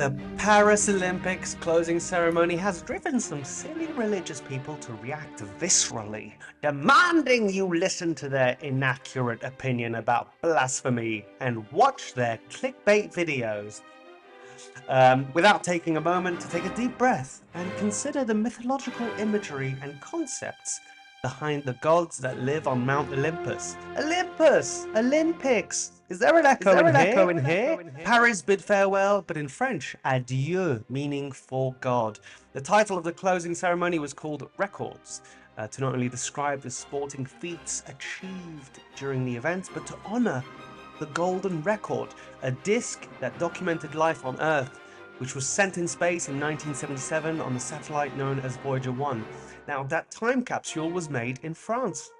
The Paris Olympics closing ceremony has driven some silly religious people to react viscerally, demanding you listen to their inaccurate opinion about blasphemy and watch their clickbait videos. Without taking a moment to take a deep breath and consider the mythological imagery and concepts behind the gods that live on Mount Olympus. Olympus! Olympics! Is there an echo in here? Paris bid farewell, but in French, adieu, meaning for God. The title of the closing ceremony was called Records, to not only describe the sporting feats achieved during the event, but to honor the Golden Record, a disc that documented life on Earth, which was sent in space in 1977 on the satellite known as Voyager 1. Now, that time capsule was made in France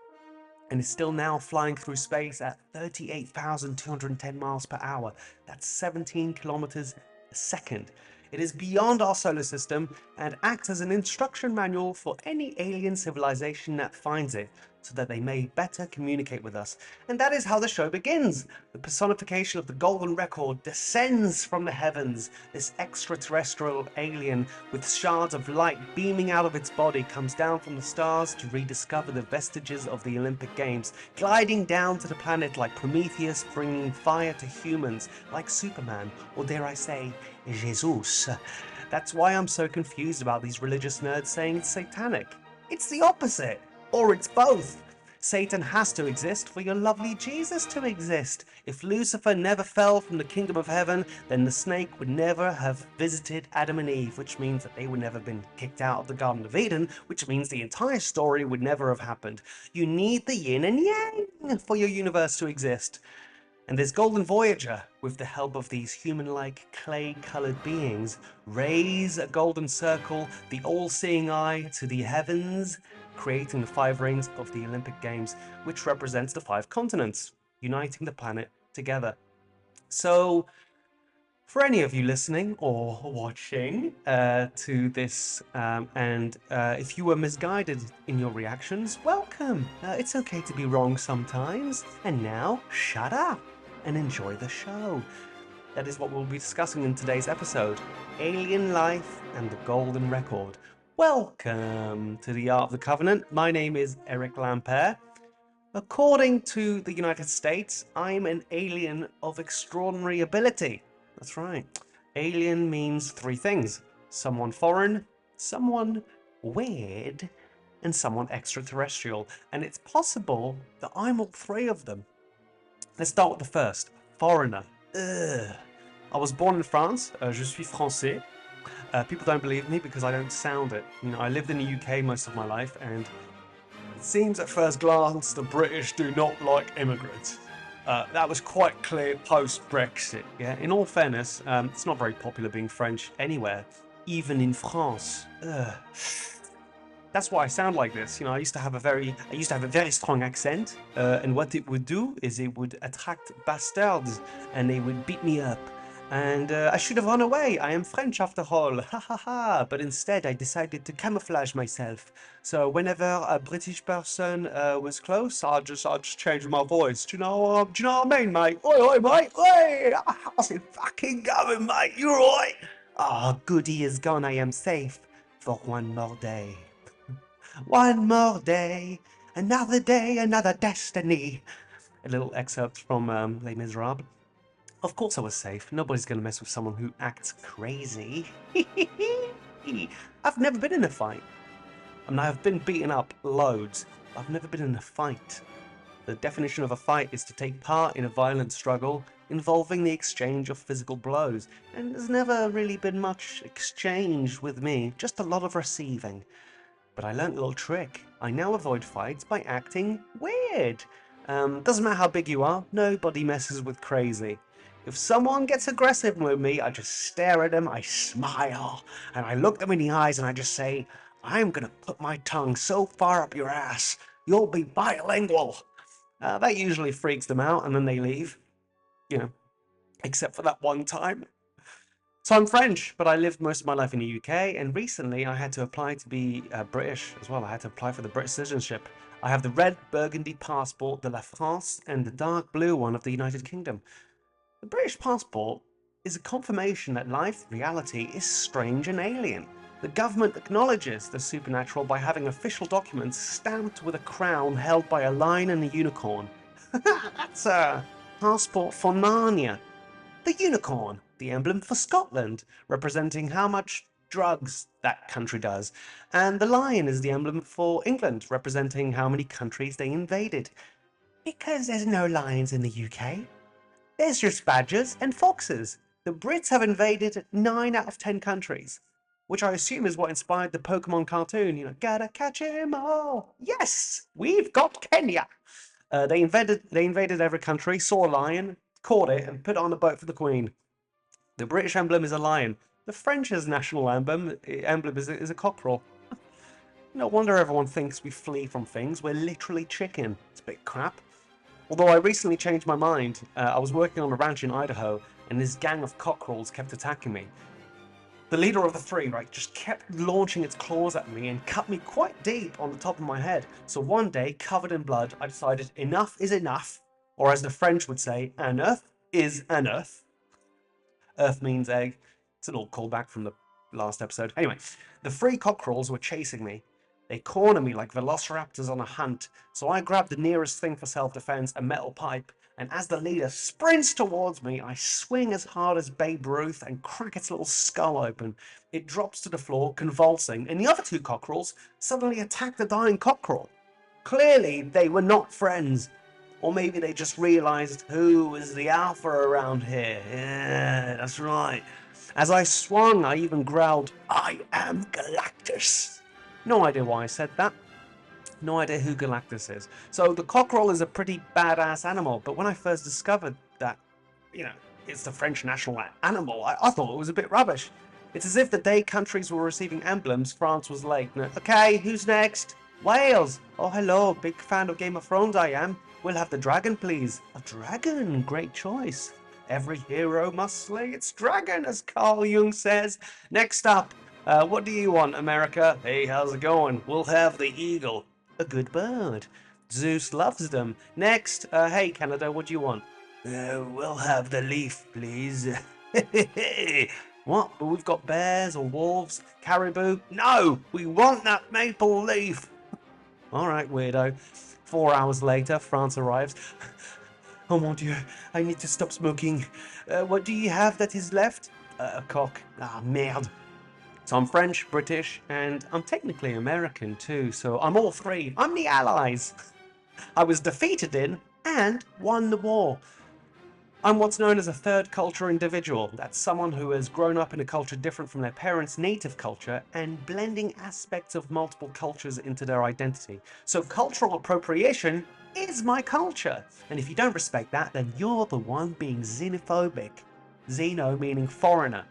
and is still now flying through space at 38,210 miles per hour. That's 17 kilometers a second. It is beyond our solar system and acts as an instruction manual for any alien civilization that finds it, so that they may better communicate with us. And that is how the show begins. The personification of the Golden Record descends from the heavens. This extraterrestrial alien with shards of light beaming out of its body comes down from the stars to rediscover the vestiges of the Olympic Games, gliding down to the planet like Prometheus, bringing fire to humans, like Superman, or dare I say, Jesus. That's why I'm so confused about these religious nerds saying it's satanic. It's the opposite. Or it's both. Satan has to exist for your lovely Jesus to exist. If Lucifer never fell from the kingdom of heaven, then the snake would never have visited Adam and Eve, which means that they would never have been kicked out of the Garden of Eden, which means the entire story would never have happened. You need the yin and yang for your universe to exist. And this Golden Voyager, with the help of these human-like clay-coloured beings, raise a golden circle, the all-seeing eye, to the heavens, creating the 5 rings of the Olympic Games, which represents the 5 continents, uniting the planet together. So, for any of you listening or watching to this, if you were misguided in your reactions, welcome. It's okay to be wrong sometimes. And now, shut up and enjoy the show. That is what we'll be discussing in today's episode: alien life and the Golden Record. Welcome to the Art of the Covenant. My name is Eric Lampaert. According to the United States, I'm an alien of extraordinary ability. That's right. Alien means 3 things: someone foreign, someone weird, and someone extraterrestrial. And it's possible that I'm all 3 of them. Let's start with the first: foreigner. Ugh. I was born in France. Je suis français. People don't believe me because I don't sound it. You know, I lived in the UK most of my life, and it seems at first glance the British do not like immigrants. That was quite clear post-Brexit. Yeah. In all fairness, it's not very popular being French anywhere, even in France. Ugh. That's why I sound like this. You know, I used to have a very strong accent, and what it would do is it would attract bastards, and they would beat me up. And I should have run away. I am French after all. Ha ha ha. But instead, I decided to camouflage myself. So whenever a British person was close, I'd just change my voice. Do you know what I mean, mate? Oi, oi, mate. Oi, how's it fucking going, mate? You alright? Ah, Goody is gone. I am safe for one more day. One more day, another destiny. A little excerpt from Les Miserables. Of course I was safe. Nobody's going to mess with someone who acts crazy. I've never been in a fight. I mean, I've been beaten up loads. I've never been in a fight. The definition of a fight is to take part in a violent struggle involving the exchange of physical blows. And there's never really been much exchange with me, just a lot of receiving. But I learned a little trick. I now avoid fights by acting weird. Doesn't matter how big you are, nobody messes with crazy. If someone gets aggressive with me, I just stare at them, I smile, and I look them in the eyes and I just say, I'm gonna put my tongue so far up your ass, you'll be bilingual. That usually freaks them out, and then they leave. You know, except for that one time. So I'm French, but I lived most of my life in the UK, and recently I had to apply to be British as well. I had to apply for the British citizenship. I have the red burgundy passport de la France and the dark blue one of the United Kingdom. The British passport is a confirmation that life, reality, is strange and alien. The government acknowledges the supernatural by having official documents stamped with a crown held by a lion and a unicorn. That's a passport for Narnia. The unicorn, the emblem for Scotland, representing how much drugs that country does. And the lion is the emblem for England, representing how many countries they invaded. Because there's no lions in the UK. There's just badgers and foxes. The Brits have invaded 9 out of 10 countries, which I assume is what inspired the Pokemon cartoon, gotta catch 'em all. Yes, we've got Kenya. They invaded every country, saw a lion, caught it, and put it on a boat for the Queen. The British emblem is a lion. The French's national emblem is a cockerel. No wonder everyone thinks we flee from things. We're literally chicken. It's a bit crap. Although I recently changed my mind. I was working on a ranch in Idaho, and this gang of cockerels kept attacking me. The leader of the three, right, just kept launching its claws at me and cut me quite deep on the top of my head. So one day, covered in blood, I decided enough is enough, or as the French would say, enough is enough. Earth means egg. It's an old callback from the last episode. Anyway, the three cockerels were chasing me. They corner me like velociraptors on a hunt, so I grabbed the nearest thing for self-defense, a metal pipe, and as the leader sprints towards me, I swing as hard as Babe Ruth and crack its little skull open. It drops to the floor, convulsing, and the other two cockerels suddenly attack the dying cockerel. Clearly, they were not friends. Or maybe they just realized who was the alpha around here. Yeah, that's right. As I swung, I even growled, "I am Galactus." No idea why I said that. No idea who Galactus is. So the cockerel is a pretty badass animal, but when I first discovered that, it's the French national animal, I thought it was a bit rubbish. It's as if the day countries were receiving emblems, France was like, okay, who's next? Wales! Oh, hello, big fan of Game of Thrones I am. We'll have the dragon, please. A dragon, great choice. Every hero must slay its dragon, as Carl Jung says. Next up, what do you want, America? Hey, how's it going? We'll have the eagle. A good bird. Zeus loves them. Next, hey, Canada, what do you want? We'll have the leaf, please. What? But we've got bears or wolves, caribou? No, we want that maple leaf. All right, weirdo. 4 hours later, France arrives. Oh mon Dieu, I need to stop smoking. What do you have that is left? A cock. Ah, merde. So I'm French, British, and I'm technically American too, so I'm all three. I'm the Allies. I was defeated in and won the war. I'm what's known as a third culture individual. That's someone who has grown up in a culture different from their parents' native culture and blending aspects of multiple cultures into their identity. So cultural appropriation is my culture. And if you don't respect that, then you're the one being xenophobic. Xeno meaning foreigner.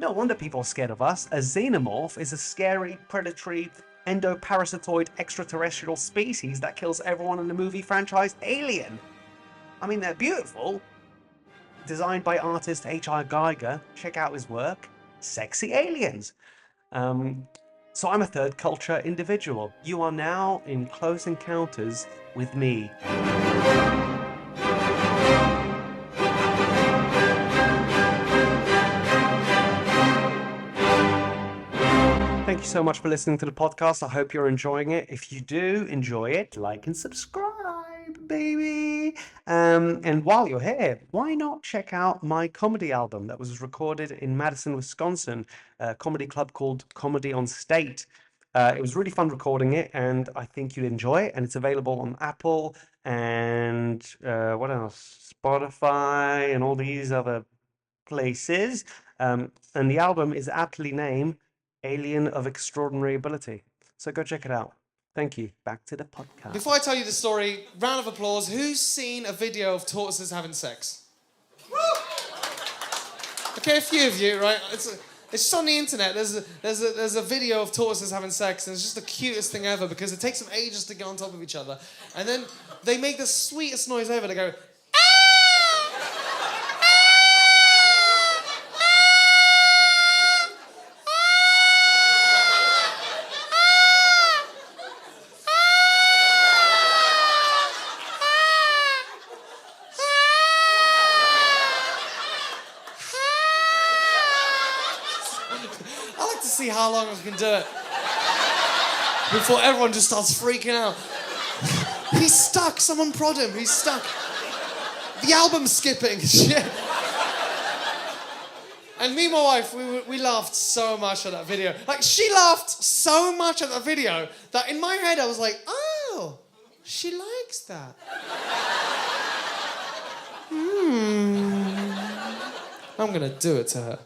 No wonder people are scared of us. A xenomorph is a scary, predatory, endoparasitoid extraterrestrial species that kills everyone in the movie franchise Alien. I mean, they're beautiful. Designed by artist H.R. Geiger. Check out his work. Sexy aliens. So I'm a third culture individual. You are now in close encounters with me. Thank you so much for listening to the podcast. I hope you're enjoying it. If you do enjoy it, like and subscribe, baby. And while you're here, why not check out my comedy album that was recorded in Madison, Wisconsin, a comedy club called Comedy on State. It was really fun recording it, and I think you'd enjoy it. And it's available on Apple and what else? Spotify and all these other places. And the album is aptly named Alien of Extraordinary Ability. So go check it out. Thank you. Back to the podcast. Before I tell you the story, round of applause. Who's seen a video of tortoises having sex? Okay, a few of you, right? It's just on the internet. There's a video of tortoises having sex, and it's just the cutest thing ever because it takes them ages to get on top of each other, and then they make the sweetest noise ever. They go. I like to see how long I can do it before everyone just starts freaking out. He's stuck. Someone prod him. He's stuck. The album's skipping. Shit. And me and my wife, we laughed so much at that video. Like, she laughed so much at that video that in my head I was like, oh, she likes that. I'm gonna do it to her.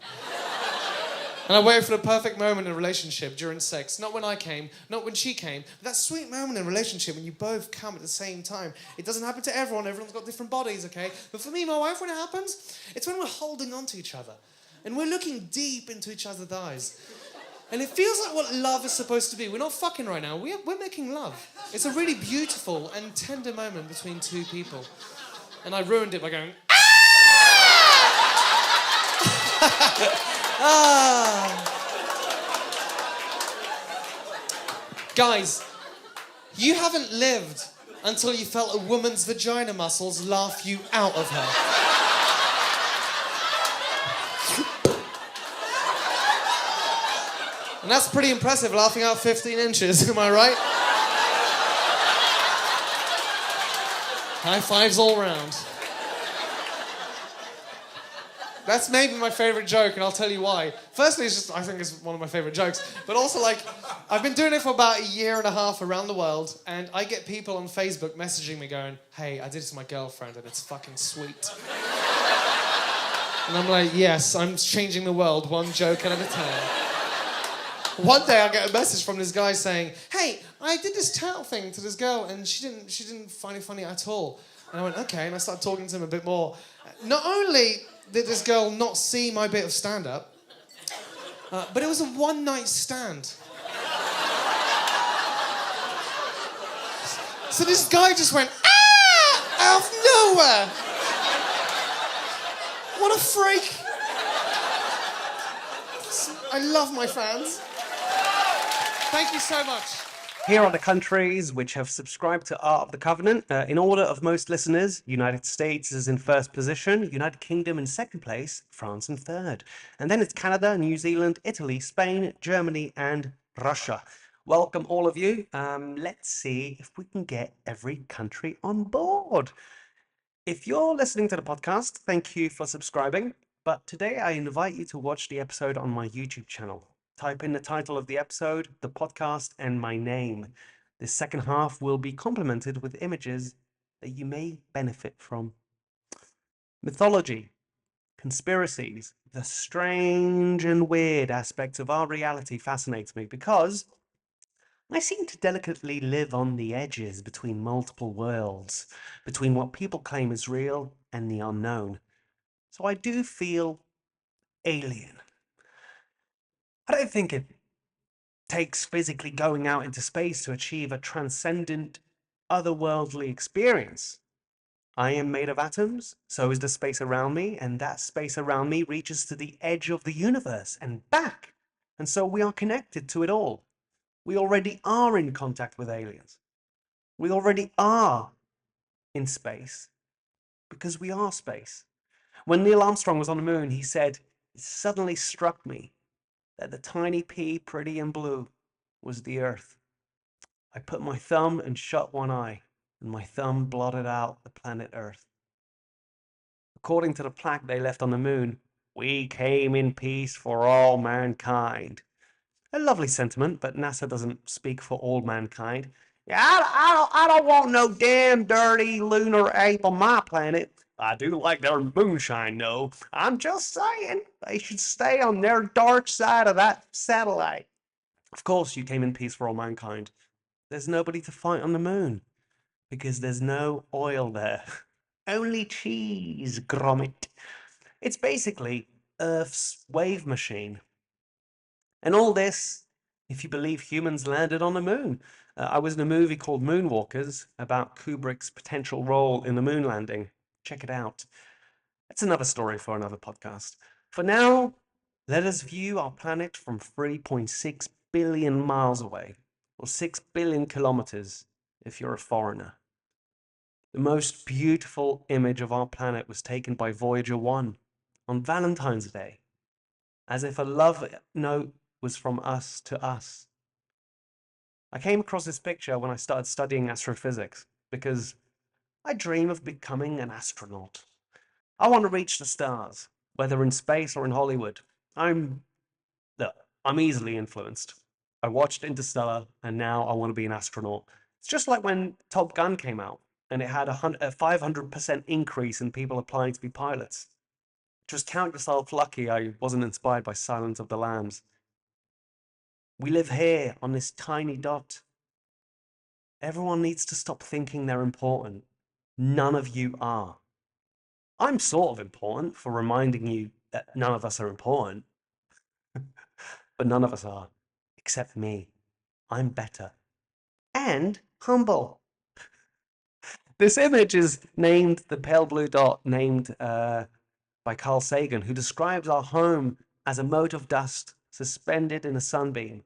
And I waited for the perfect moment in a relationship during sex. Not when I came, not when she came. But that sweet moment in a relationship when you both come at the same time. It doesn't happen to everyone. Everyone's got different bodies, okay? But for me and my wife, when it happens, it's when we're holding on to each other. And we're looking deep into each other's eyes. And it feels like what love is supposed to be. We're not fucking right now. We're making love. It's a really beautiful and tender moment between two people. And I ruined it by going, Guys, you haven't lived until you felt a woman's vagina muscles laugh you out of her. And that's pretty impressive, laughing out 15 inches, am I right? High fives all round. That's maybe my favourite joke, and I'll tell you why. Firstly, I think it's one of my favourite jokes. But also, like, I've been doing it for about a year and a half around the world, and I get people on Facebook messaging me going, hey, I did this to my girlfriend, and it's fucking sweet. And I'm like, yes, I'm changing the world one joke at a time. One day I get a message from this guy saying, hey, I did this towel thing to this girl, and she didn't find it funny at all. And I went, okay, and I started talking to him a bit more. Not only did this girl not see my bit of stand-up, but it was a one-night stand. So this guy just went, out of nowhere! What a freak! I love my fans. Thank you so much. Here are the countries which have subscribed to Art of the Covenant. In order of most listeners, United States is in first position, United Kingdom in second place, France in third. And then it's Canada, New Zealand, Italy, Spain, Germany, and Russia. Welcome all of you. Let's see if we can get every country on board. If you're listening to the podcast, thank you for subscribing. But today I invite you to watch the episode on my YouTube channel. Type in the title of the episode, the podcast, and my name. This second half will be complemented with images that you may benefit from. Mythology, conspiracies, the strange and weird aspects of our reality fascinates me because I seem to delicately live on the edges between multiple worlds, between what people claim is real and the unknown. So I do feel alien. I don't think it takes physically going out into space to achieve a transcendent, otherworldly experience. I am made of atoms, so is the space around me, and that space around me reaches to the edge of the universe and back. And so we are connected to it all. We already are in contact with aliens. We already are in space because we are space. When Neil Armstrong was on the moon, he said, it suddenly struck me that the tiny pea, pretty and blue, was the Earth. I put my thumb and shut one eye, and my thumb blotted out the planet Earth. According to the plaque they left on the moon, we came in peace for all mankind. A lovely sentiment, but NASA doesn't speak for all mankind. Yeah, I don't want no damn dirty lunar ape on my planet. I do like their moonshine, though. I'm just saying, they should stay on their dark side of that satellite. Of course, you came in peace for all mankind. There's nobody to fight on the moon, because there's no oil there. Only cheese, grommet. It's basically Earth's wave machine. And all this, if you believe humans landed on the moon. I was in a movie called Moonwalkers about Kubrick's potential role in the moon landing. Check it out. That's another story for another podcast. For now, let us view our planet from 3.6 billion miles away, or 6 billion kilometers if you're a foreigner. The most beautiful image of our planet was taken by Voyager 1 on Valentine's Day, as if a love note was from us to us. I came across this picture when I started studying astrophysics because I dream of becoming an astronaut. I want to reach the stars, whether in space or in Hollywood. Look, I'm easily influenced. I watched Interstellar and now I want to be an astronaut. It's just like when Top Gun came out and it had a 500% increase in people applying to be pilots. Just count yourself lucky I wasn't inspired by Silence of the Lambs. We live here on this tiny dot. Everyone needs to stop thinking they're important. None of you are. I'm sort of important for reminding you that none of us are important, but none of us are, except me. I'm better. And humble. This image is named the pale blue dot, named by Carl Sagan, who describes our home as a mote of dust suspended in a sunbeam,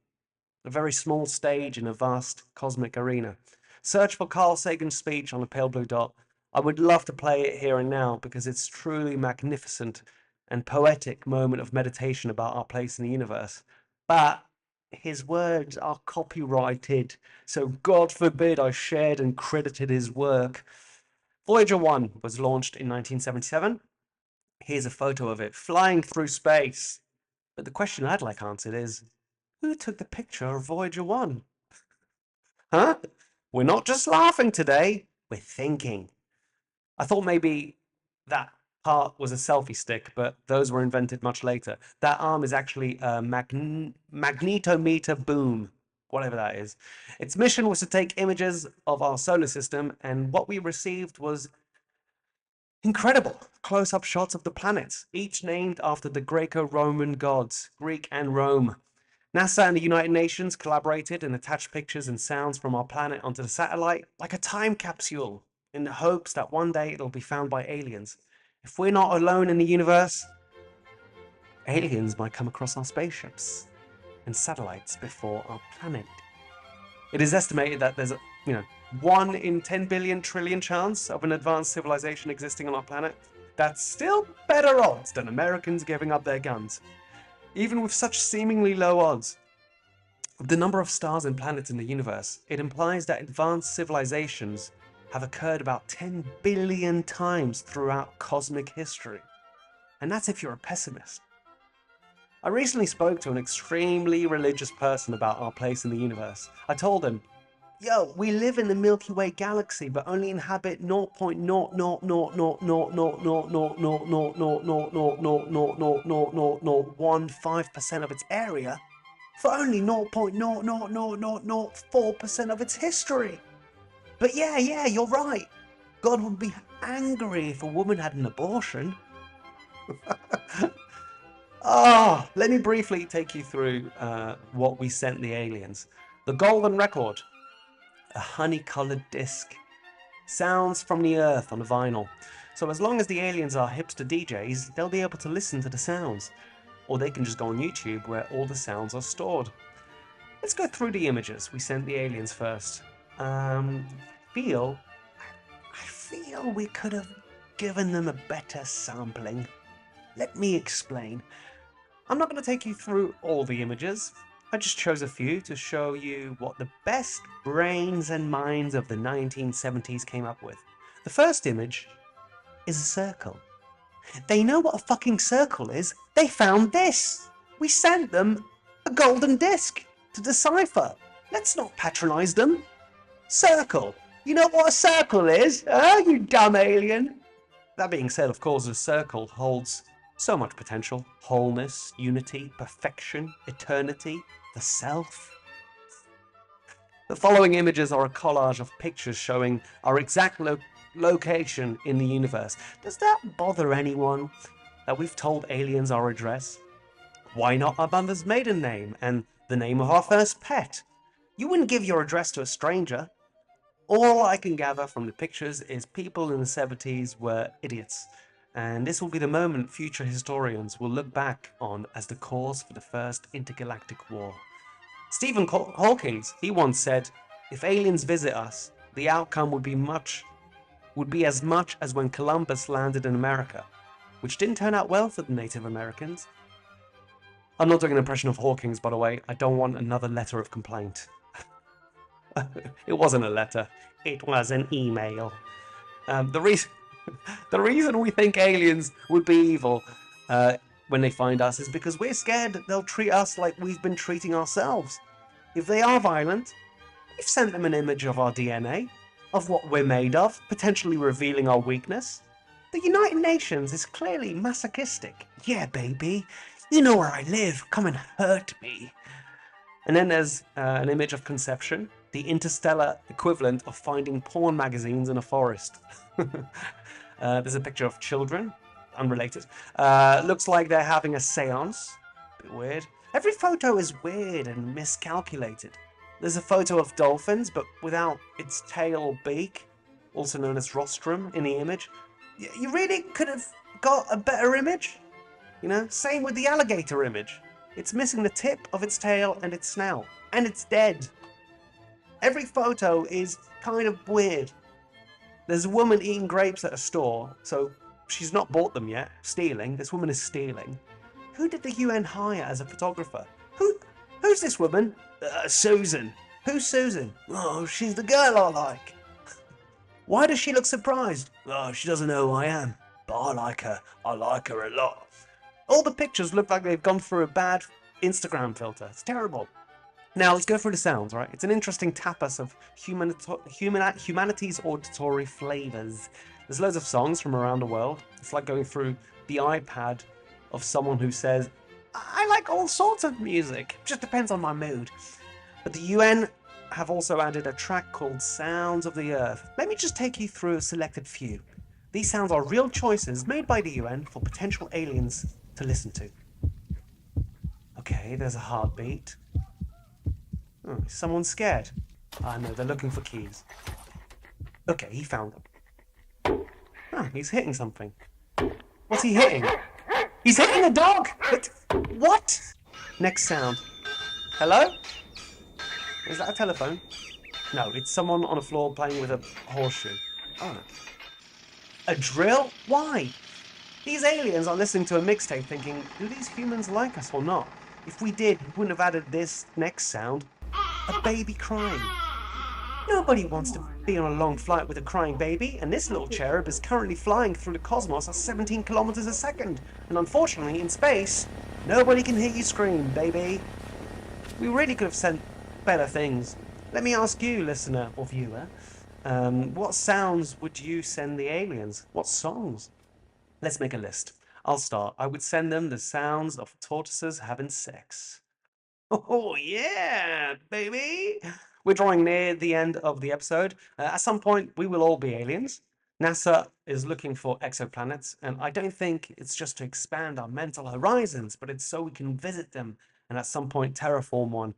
a very small stage in a vast cosmic arena. Search for Carl Sagan's speech on a pale blue dot. I would love to play it here and now because it's truly magnificent and poetic moment of meditation about our place in the universe. But his words are copyrighted, so God forbid I shared and credited his work. Voyager 1 was launched in 1977. Here's a photo of it flying through space. But the question I'd like answered is, who took the picture of Voyager 1? Huh? We're not just laughing today, we're thinking. I thought maybe that part was a selfie stick, but those were invented much later. That arm is actually a magnetometer boom, whatever that is. Its mission was to take images of our solar system, and what we received was incredible close-up shots of the planets, each named after the Greco-Roman gods, Greek and Rome. NASA and the United Nations collaborated and attached pictures and sounds from our planet onto the satellite like a time capsule, in the hopes that one day it'll be found by aliens. If we're not alone in the universe, aliens might come across our spaceships and satellites before our planet. It is estimated that there's a 1 in 10 billion trillion chance of an advanced civilization existing on our planet. That's still better odds than Americans giving up their guns. Even with such seemingly low odds, with the number of stars and planets in the universe, it implies that advanced civilizations have occurred about 10 billion times throughout cosmic history. And that's if you're a pessimist. I recently spoke to an extremely religious person about our place in the universe. I told him, yo, we live in the Milky Way galaxy, but only inhabit 0.00000000000000000000000000015% of its area for only 0.00004% of its history. But yeah, you're right. God would be angry if a woman had an abortion. Let me briefly take you through what we sent the aliens. The Golden Record, a honey-colored disc. Sounds from the earth on a vinyl. So as long as the aliens are hipster DJs, they'll be able to listen to the sounds. Or they can just go on YouTube where all the sounds are stored. Let's go through the images we sent the aliens first. I feel we could have given them a better sampling. Let me explain. I'm not going to take you through all the images. I just chose a few to show you what the best brains and minds of the 1970s came up with. The first image is a circle. They know what a fucking circle is. They found this. We sent them a golden disc to decipher. Let's not patronize them. Circle. You know what a circle is? You dumb alien. That being said, of course, a circle holds so much potential. Wholeness, unity, perfection, eternity, the self. The following images are a collage of pictures showing our exact location in the universe. Does that bother anyone that we've told aliens our address? Why not our mother's maiden name and the name of our first pet? You wouldn't give your address to a stranger. All I can gather from the pictures is people in the 70s were idiots. And this will be the moment future historians will look back on as the cause for the first intergalactic war. Stephen Hawking, he once said, if aliens visit us, the outcome would be as much as when Columbus landed in America, which didn't turn out well for the Native Americans. I'm not doing an impression of Hawkins, by the way. I don't want another letter of complaint. It wasn't a letter. It was an email. The reason we think aliens would be evil when they find us is because we're scared they'll treat us like we've been treating ourselves. If they are violent, we've sent them an image of our DNA, of what we're made of, potentially revealing our weakness. The United Nations is clearly masochistic. Yeah, baby, you know where I live. Come and hurt me. And then there's an image of conception, the interstellar equivalent of finding porn magazines in a forest. There's a picture of children, unrelated. Looks like they're having a seance. Bit weird. Every photo is weird and miscalculated. There's a photo of dolphins, but without its tail or beak, also known as rostrum, in the image. You really could have got a better image? You know, same with the alligator image. It's missing the tip of its tail and its snout. And it's dead. Every photo is kind of weird. There's a woman eating grapes at a store, so she's not bought them yet. Stealing. This woman is stealing. Who did the UN hire as a photographer? Who's this woman? Susan. Who's Susan? Oh, she's the girl I like. Why does she look surprised? Oh, she doesn't know who I am. But I like her. I like her a lot. All the pictures look like they've gone through a bad Instagram filter. It's terrible. Now, let's go through the sounds, right? It's an interesting tapas of humanity's auditory flavors. There's loads of songs from around the world. It's like going through the iPad of someone who says, I like all sorts of music. Just depends on my mood. But the UN have also added a track called Sounds of the Earth. Let me just take you through a selected few. These sounds are real choices made by the UN for potential aliens to listen to. Okay, there's a heartbeat. Oh, is someone scared? Ah, no, they're looking for keys. Okay, he found them. Oh, he's hitting something. What's he hitting? He's hitting a dog! What? Next sound. Hello? Is that a telephone? No, it's someone on the floor playing with a horseshoe. Oh. A drill? Why? These aliens are listening to a mixtape thinking, do these humans like us or not? If we did, we wouldn't have added this next sound. A baby crying. Nobody wants to be on a long flight with a crying baby, and this little cherub is currently flying through the cosmos at 17 kilometers a second. And unfortunately, in space, nobody can hear you scream, baby. We really could have sent better things. Let me ask you, listener or viewer, what sounds would you send the aliens? What songs? Let's make a list. I'll start. I would send them the sounds of tortoises having sex. Oh, yeah, baby. We're drawing near the end of the episode. At some point, we will all be aliens. NASA is looking for exoplanets, and I don't think it's just to expand our mental horizons, but it's so we can visit them and at some point terraform one.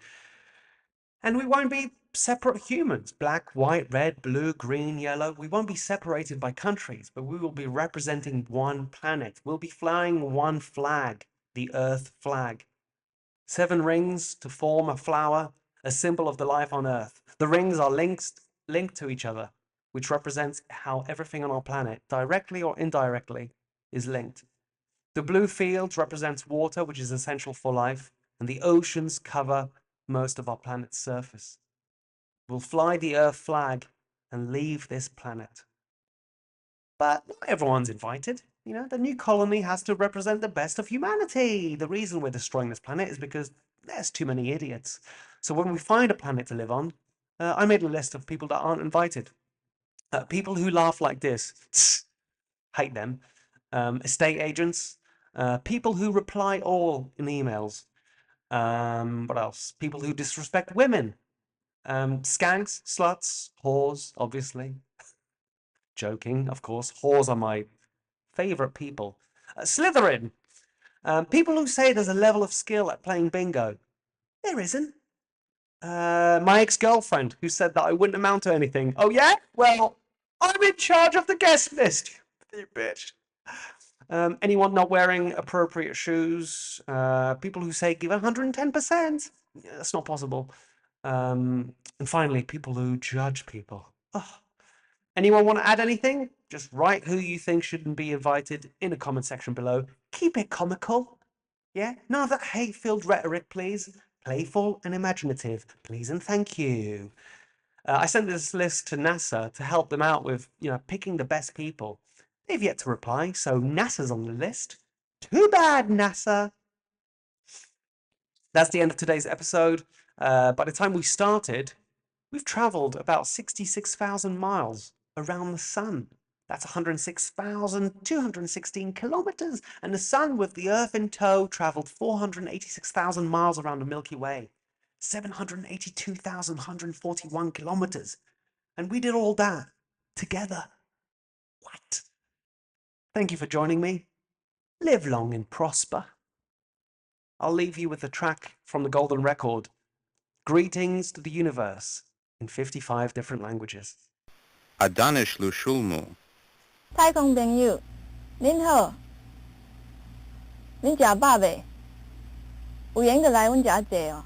And we won't be separate humans, black, white, red, blue, green, yellow. We won't be separated by countries, but we will be representing one planet. We'll be flying one flag, the Earth flag. 7 rings to form a flower, a symbol of the life on Earth. The rings are linked to each other, which represents how everything on our planet, directly or indirectly, is linked. The blue fields represents water, which is essential for life, and the oceans cover most of our planet's surface. We'll fly the Earth flag and leave this planet. But not everyone's invited. You know, the new colony has to represent the best of humanity. The reason we're destroying this planet is because there's too many idiots. So when we find a planet to live on, I made a list of people that aren't invited. People who laugh like this, hate them. Estate agents, people who reply all in emails. What else? People who disrespect women. Skanks, sluts, whores, obviously. Joking, of course. Whores are my favorite people. Slytherin. People who say there's a level of skill at playing bingo. There isn't. My ex-girlfriend who said that I wouldn't amount to anything. Oh yeah? Well, I'm in charge of the guest list. You bitch. Anyone not wearing appropriate shoes. People who say give 110%. Yeah, that's not possible. And finally, people who judge people. Oh. Anyone want to add anything? Just write who you think shouldn't be invited in the comment section below. Keep it comical. Yeah? None of that hate-filled rhetoric, please. Playful and imaginative, please and thank you. I sent this list to NASA to help them out with, picking the best people. They've yet to reply, so NASA's on the list. Too bad, NASA. That's the end of today's episode. By the time we started, we've traveled about 66,000 miles around the sun. That's 106,216 kilometers. And the sun, with the Earth in tow, traveled 486,000 miles around the Milky Way. 782,141 kilometers. And we did all that together. What? Thank you for joining me. Live long and prosper. I'll leave you with a track from the Golden Record. Greetings to the universe in 55 different languages. Adanish lu shulmu. 太空朋友，您好，您食饱未？有闲就来阮遮坐哦。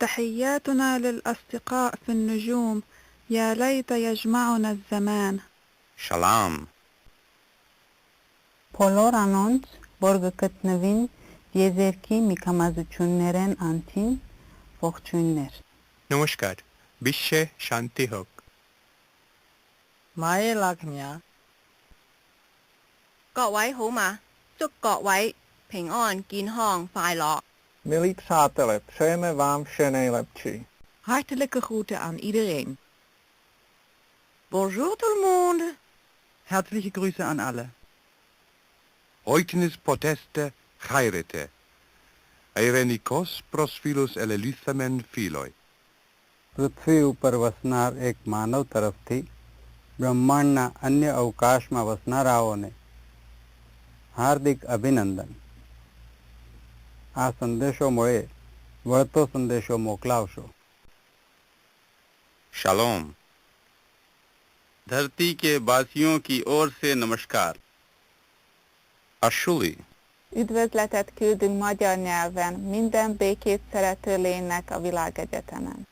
تحياتنا للأصدقاء في النجوم يا ليت يجمعنا الزمان. Shalom. Բոլոր անոնց, որ գտնվին եզերքի միքամազություններեն անտին, ողջույններ։ Namaskar. Bishe Shanti Hok. Mãi lạc nhã. 各位好嘛，祝各位平安、健康、快樂。 Milí přátelé, přejeme vám vše nejlepší. Hartelijke groeten aan iedereen. Bonjour tout le monde. Herzliche Grüße an alle. Oitinis poteste chairete. Eirenikos prosphilus elelithamen philoi. પૃથ્વી ઉપર વસનાર એક માનવ તરફથી બ્રહ્માંડના અન્ય અવકાશમાં વસનારાઓને હાર્દિક અભિનંદન. આ સંદેશો મળે વળતો સંદેશો મોકલાવશો. Shalom. धरती के वासियों की ओर से नमस्कार. Ashuli. Üdvözletet küldünk magyar nyelven minden békét szerető lénynek a világegyetemen.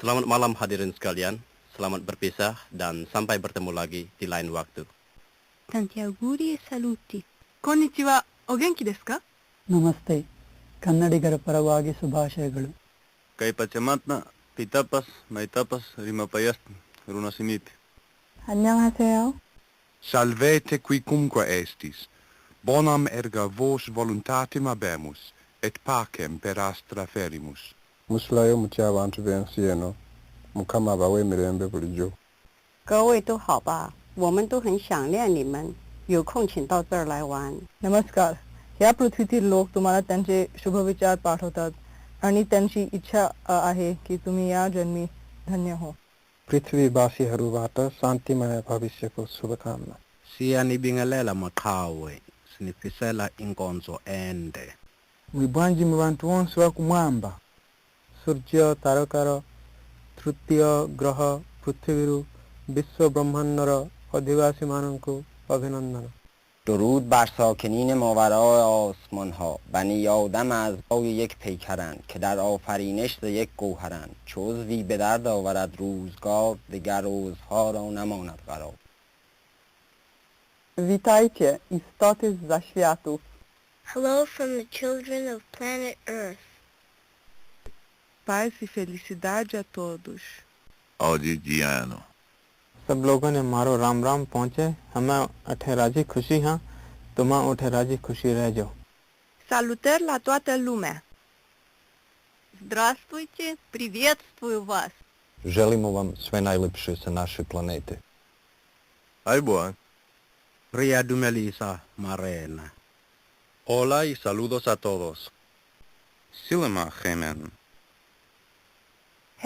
Selamat malam hadirin sekalian. Selamat berpisah dan sampai bertemu lagi di lain waktu. Tanti auguri e saluti. Konnichiwa, o genki desu ka? ನಮಸ್ತೆ, ಕನ್ನಡಿಗರ ಪರವಾಗಿ ಶುಭಾಶಯಗಳು. Kay pachamatna pitapas maitapas rimapayas runasimit. 안녕하세요. Salvete quicumque estis. Bonam erga vos voluntatem habemus et pacem per astra ferimus. Muslayo muchabantu bensieno, mukama bawe mirembe bulijo. 各位都好吧，我们都很想念你们，有空请到这儿来玩。 नमस्कार. या पृथ्वीतील लोक तुम्हाला त्यांचे शुभविचार पाठवतात आणि त्यांची इच्छा आहे की तुम्ही या जन्मी धन्य हो. पृथ्वीवासीहरूबाट शान्तिमय भविष्यको शुभकामना. Siani bingalela makawe, sinifisela inkonzo ende. Mwibwanji mwantu wonse wa kumwamba. ସୂର୍ଯ୍ୟ ତାରକାର ତୃତୀୟ ଗ୍ରହ ପୃଥିବୀରୁ ବିଶ୍ୱ ବ୍ରହ୍ମାଣ୍ଡର ଅଧିବାସୀମାନଙ୍କୁ ଅଭିନନ୍ଦନ. درود بر ساکنین ماورای آسمان ها. بنی آدم از بای یک پیکرند که در آفرینش ز یک گوهرند. چو عضوی به درد آورد روزگار، دگر عضوها را نماند قرار. Witajcie, istoty z zaświatów. Hello from the children of planet Earth. Paz e felicidade a todos. Odigiano. सब लोगों ने मारो राम राम पहुँचे. हमें अठे राजी खुशी हाँ, तुम उठे राजी खुशी रह जाओ. Salutări la toată lumea. Здравствуйте, приветствую вас. Želimo vam sve najlepše sa naše planete. Aiboan. Ria Dumelisa Marena. Hola y saludos a todos. Silema Gemen.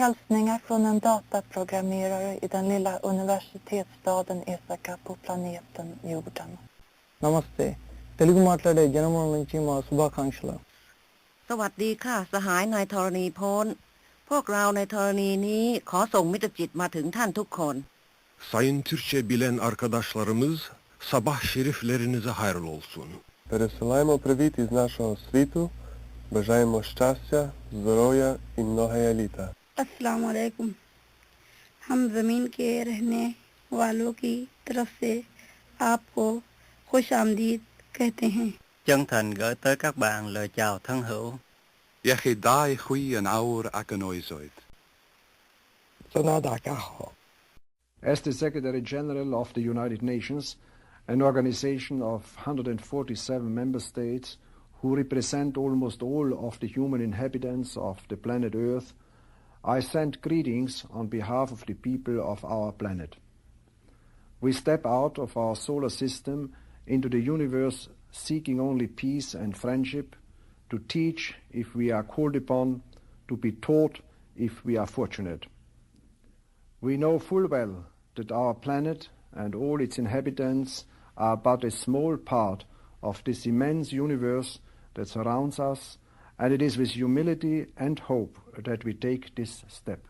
Hälsningar från en dataprogrammerare i den lilla universitetsstaden Esaka på planeten jorden. నమస్తే, తెలుగు మాట్లాడే జనముల నుంచి మా శుభాకాంక్షలు. สวัสดีค่ะสหายนายธรณีพ้นพวกเราในธรณีนี้ขอส่งมิตรจิตมาถึงท่านทุกคน Sayın Türkçe bilen arkadaşlarımız, sabah şeriflerinize hayırlı olsun. Пересилаємо привіт із нашого світу. Бажаємо щастя, здоров'я і многое літа. अस्सलाम वालेकुम. हम ज़मीन के रहने वालों की तरफ से आपको खुश आमदीद कहते हैं। Chân thành gửi tới các bạn lời chào thân hữu. Iechyd da I chwi yn awr ac yn oesoedd. As the Secretary General of the United Nations, an organization of 147 member states who represent almost all of the human inhabitants of the planet Earth, I send greetings on behalf of the people of our planet. We step out of our solar system into the universe seeking only peace and friendship, to teach if we are called upon, to be taught if we are fortunate. We know full well that our planet and all its inhabitants are but a small part of this immense universe that surrounds us, and it is with humility and hope that we take this step.